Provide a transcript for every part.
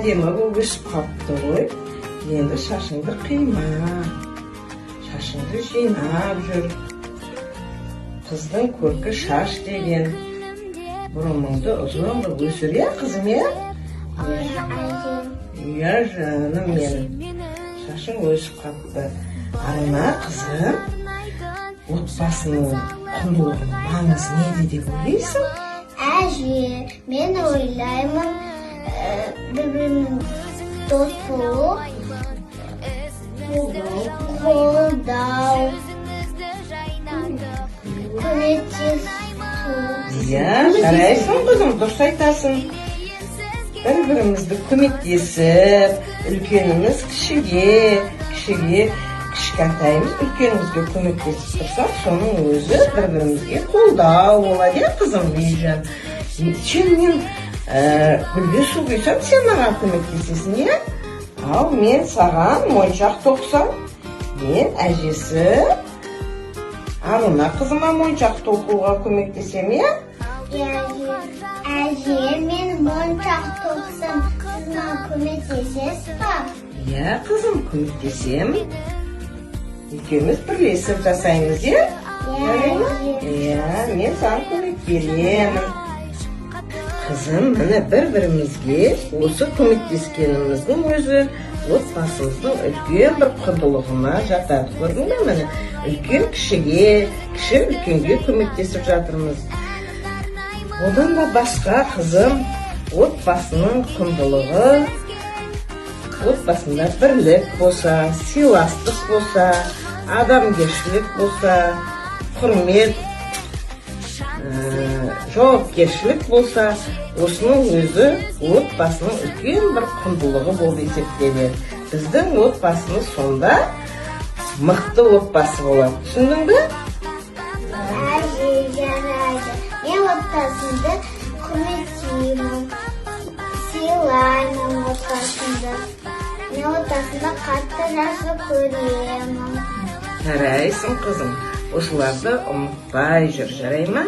әдемі болып өсіп қалыпты ғой. Енді шашыңды қима. Шашыңды жинап жүр. Қыздың көркі шаш деген. Бұрымыңды ұзын қылып өсір, я қызым, я? Иә, жаным менің. Шашың өсіп қалыпты. Арына қызым, отбасының құндылығының маңызы неде деп ойлайсың? Әже, мен ойлаймын, бір-бірінің дос болу, қолдау, көмектесу. Иә, жарайсың қызым, дұрыс айтасың. Бір-бірімізді көмектесіп, үлкеніміз кішіге, кішкентайымыз үлкенімізге көмектесіп тұрсақ, соның өзі бір-бірімізге қолдау болады, я қызым, Бейжан. Сен мен гүлге су құйсам, сен маған көмектесесің, я? Ал мен саған моншақ тоқсам, мен әжесі Арына қызыма моншақ тоқуға көмектесем, я? Әже, мен моншақ тоқсам, сіз маған көмектесесіз ба? Иә, қызым, көмектесем. Екеуміз бірлесіп жасаймыз, иә? Иә, мен саған көмек беремін. Қызым, міне бір-бірімізге осы көмектескеніміздің өзі отбасымыздың үлкен бір құндылығына жатады. Көрдің бе міне? Үлкен кішіге, кіші үлкенге көмектесіп жатырмыз. Одан да басқа қызым, отбасының құндылығы, отбасында бірлік болса, сыйластық болса, адамгершілік болса, құрмет, жауапкершілік болса, осының өзі отбасының үлкен бір құндылығы болып есептеледі. Біздің отбасымыз сонда мықты отбасы болады. Түсіндің бе? Әже, жарайды. Мен отбасымды құрметтеймін, сыйлаймын отбасымды. Мен отбасымда қатты жақсы көремін. Жарайсың қызым, осыларды ұмытпай жүр, жарай ма?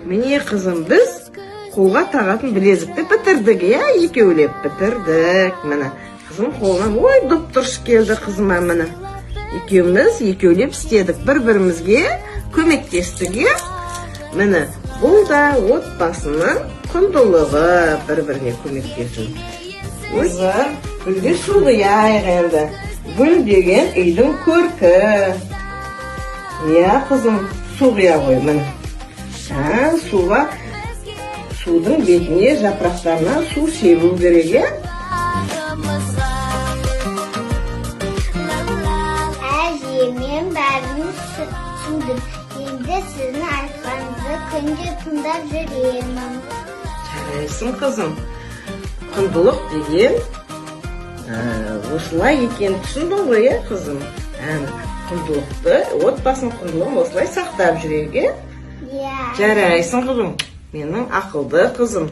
Міне қызым, біз қолға тағатын білезікті бітірдік, иә? Екеулеп бітірдік. Міне қызым қолынан ой дұп-дұрыс келді қызыма, міне. Екеуміз екеулеп істедік, бір-бірімізге көмектестік, иә? Міне бұл да отбасының құндылығы, бір-біріне көмектесу. Қызым, гүлге су құяйық енді. Гүл деген үйдің көркі. Иә, қызым, су құя ғой, міне. Суға, судың бетіне, жапырақтарына су себу керек, иә? Әже, мен бәрін түсіндім. Енді сіздің айтқаныңызды күнде тыңдап жүремін. Жарайсың қызым. Құндылық деген осылай екен, түсіндің ғой, иә қызым? Құндылықты, отбасының құндылығын осылай сақтап жүрейік, иә? Жарайсың қызым, менің ақылды қызым.